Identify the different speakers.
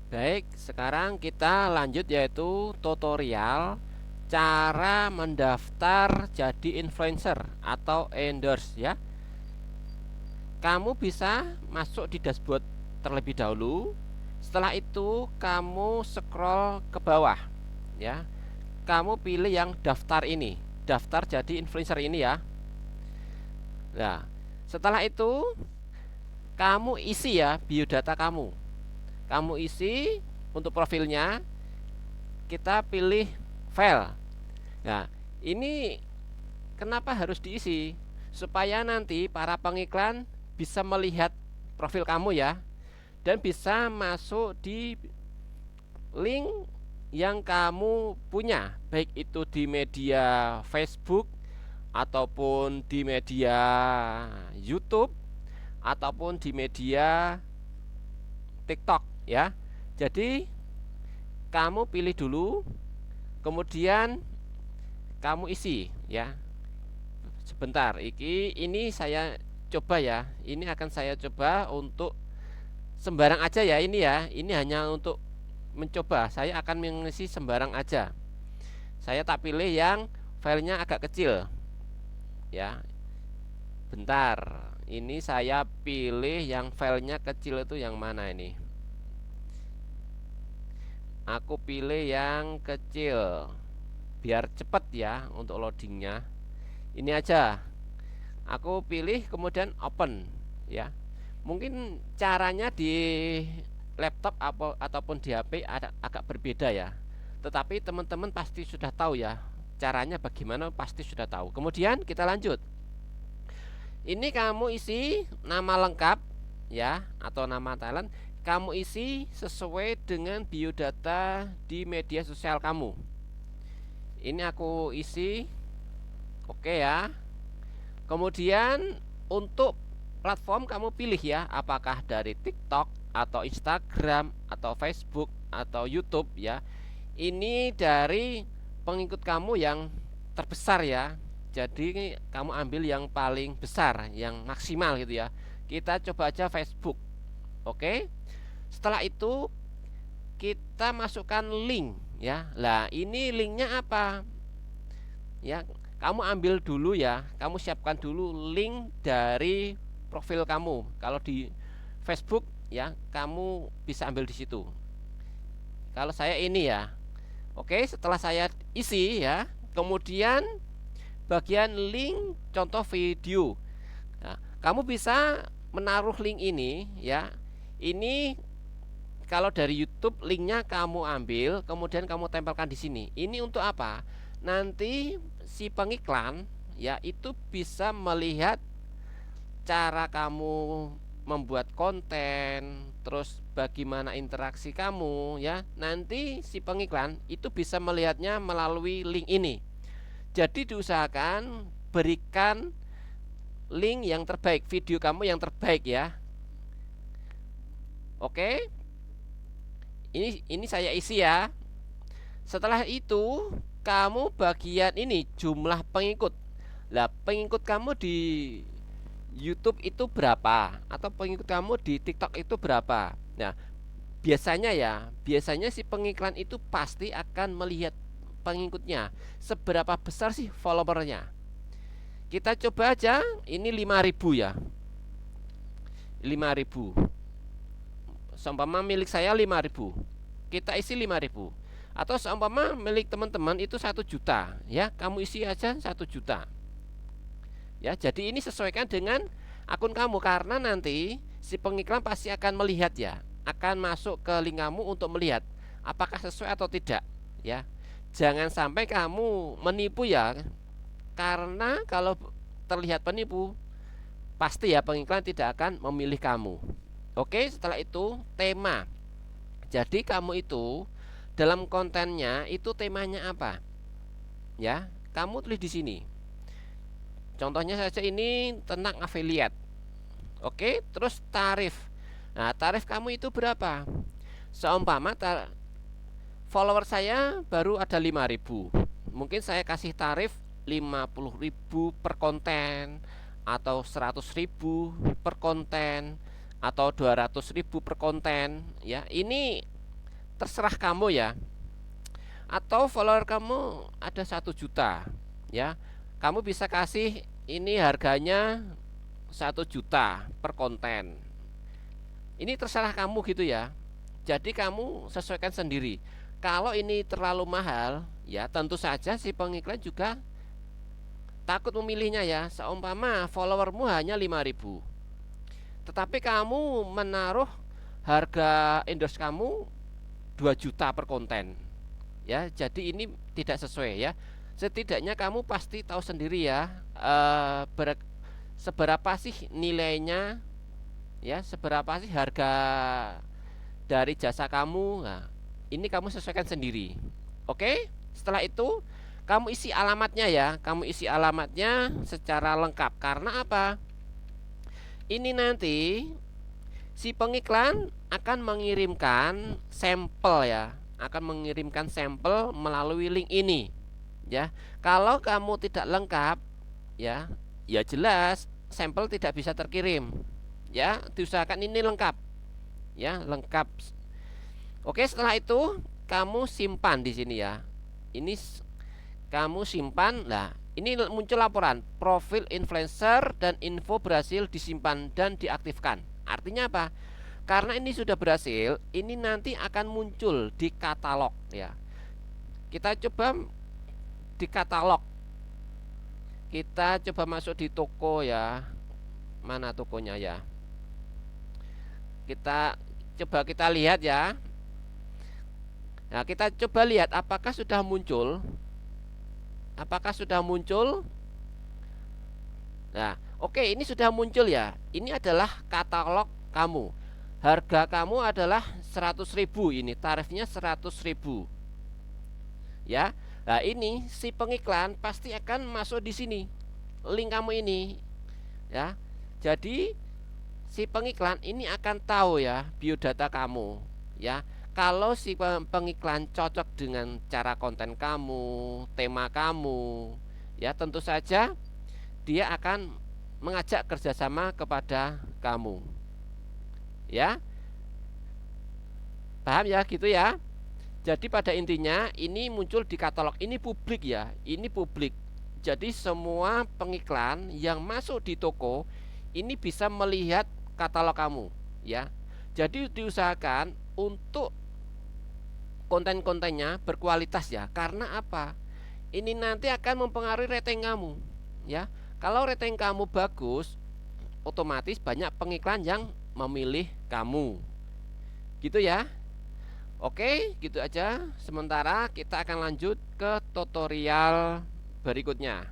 Speaker 1: Baik, sekarang kita lanjut yaitu tutorial cara mendaftar jadi influencer atau endorse ya. Kamu bisa masuk di dashboard terlebih dahulu. Setelah itu kamu scroll ke bawah ya. Kamu pilih yang daftar ini, daftar jadi influencer ini ya. Nah, setelah itu kamu isi ya biodata kamu. Kamu isi untuk profilnya, kita pilih file. Nah, ini kenapa harus diisi? Supaya nanti para pengiklan bisa melihat profil kamu ya, dan bisa masuk di link yang kamu punya, baik itu di media Facebook ataupun di media YouTube ataupun di media TikTok ya. Jadi kamu pilih dulu, kemudian kamu isi ya. Sebentar, ini saya coba ya. Ini akan saya coba untuk sembarang aja ya ini ya. Ini hanya untuk mencoba. Saya akan mengisi sembarang aja. Saya tak pilih yang filenya agak kecil ya. Bentar. Ini saya pilih yang filenya kecil itu yang mana ini? Aku pilih yang kecil biar cepet ya untuk loadingnya. Ini aja. Aku pilih kemudian open ya. Mungkin caranya di laptop ataupun di HP agak berbeda ya. Tetapi teman-teman pasti sudah tahu ya. Caranya bagaimana pasti sudah tahu. Kemudian kita lanjut. Ini kamu isi nama lengkap ya atau nama talent. Kamu isi sesuai dengan biodata di media sosial kamu. Ini aku isi. Oke ya. Kemudian untuk platform kamu pilih ya, apakah dari TikTok atau Instagram atau Facebook atau YouTube ya. Ini dari pengikut kamu yang terbesar ya. Jadi kamu ambil yang paling besar, yang maksimal gitu ya. Kita coba aja Facebook. Oke. Setelah itu kita masukkan link ya. Lah, ini linknya apa? Ya, kamu ambil dulu ya, kamu siapkan dulu link dari profil kamu. Kalau di Facebook ya, kamu bisa ambil di situ. Kalau saya ini ya. Oke, setelah saya isi ya, kemudian bagian link contoh video. Nah, kamu bisa menaruh link ini ya. Ini kalau dari YouTube linknya kamu ambil, kemudian kamu tempelkan di sini. Ini untuk apa? Nanti si pengiklan ya itu bisa melihat cara kamu membuat konten, terus bagaimana interaksi kamu ya. Nanti si pengiklan itu bisa melihatnya melalui link ini. Jadi diusahakan berikan link yang terbaik, video kamu yang terbaik ya. Oke. Ini saya isi ya. Setelah itu kamu bagian ini jumlah pengikut. Lah, pengikut kamu di YouTube itu berapa? Atau pengikut kamu di TikTok itu berapa? Nah, biasanya si pengiklan itu pasti akan melihat pengikutnya. Seberapa besar sih followernya? Kita coba aja, ini 5.000 ya. 5.000. Seumpama milik saya 5.000. Kita isi 5.000. Atau seumpama milik teman-teman itu 1 juta ya, kamu isi aja 1 juta ya. Jadi ini sesuaikan dengan akun kamu, karena nanti si pengiklan pasti akan melihat ya, akan masuk ke link kamu untuk melihat apakah sesuai atau tidak ya. Jangan sampai kamu menipu ya, karena kalau terlihat penipu pasti ya pengiklan tidak akan memilih kamu. Oke, setelah itu tema. Jadi kamu itu dalam kontennya itu temanya apa? Ya, kamu tulis di sini. Contohnya saja ini tentang affiliate. Oke, terus tarif. Nah, tarif kamu itu berapa? Seumpama follower saya baru ada 5.000. Mungkin saya kasih tarif 50.000 per konten, atau 100.000 per konten, atau 200.000 per konten ya. Ini terserah kamu ya. Atau follower kamu ada 1 juta ya, kamu bisa kasih ini harganya 1 juta per konten. Ini terserah kamu gitu ya. Jadi kamu sesuaikan sendiri. Kalau ini terlalu mahal, ya tentu saja si pengiklan juga takut memilihnya ya. Seumpama followermu hanya 5.000, tetapi kamu menaruh harga endorse kamu 2 juta per konten. Ya, jadi ini tidak sesuai ya. Setidaknya kamu pasti tahu sendiri ya, seberapa sih nilainya ya, seberapa sih harga dari jasa kamu. Nah, ini kamu sesuaikan sendiri. Oke, setelah itu kamu isi alamatnya ya, kamu isi alamatnya secara lengkap. Karena apa? Ini nanti si pengiklan akan mengirimkan sampel ya, akan mengirimkan sampel melalui link ini ya. Kalau kamu tidak lengkap ya, ya jelas sampel tidak bisa terkirim ya. Diusahakan ini lengkap ya, lengkap. Oke, setelah itu kamu simpan di sini ya. Ini kamu simpan. Nah, ini muncul laporan profil influencer dan info berhasil disimpan dan diaktifkan. Artinya apa? Karena ini sudah berhasil, ini nanti akan muncul di katalog ya. Kita coba di katalog. Kita coba masuk di toko ya. Mana tokonya ya? Kita lihat ya. Nah, kita coba lihat apakah sudah muncul. Apakah sudah muncul? Nah, oke, ini sudah muncul ya. Ini adalah katalog kamu. Harga kamu adalah 100.000, ini tarifnya 100.000. Ya. Nah, ini si pengiklan pasti akan masuk di sini. Link kamu ini. Ya. Jadi si pengiklan ini akan tahu ya biodata kamu, ya. Kalau si pengiklan cocok dengan cara konten kamu, tema kamu, ya tentu saja dia akan mengajak kerjasama kepada kamu. Ya, paham ya gitu ya. Jadi pada intinya ini muncul di katalog, ini publik ya, ini publik. Jadi semua pengiklan yang masuk di toko ini bisa melihat katalog kamu, ya. Jadi diusahakan untuk konten-kontennya berkualitas ya. Karena apa? Ini nanti akan mempengaruhi rating kamu, ya. Kalau rating kamu bagus, otomatis banyak pengiklan yang memilih kamu. Gitu ya. Oke, gitu aja. Sementara kita akan lanjut ke tutorial berikutnya.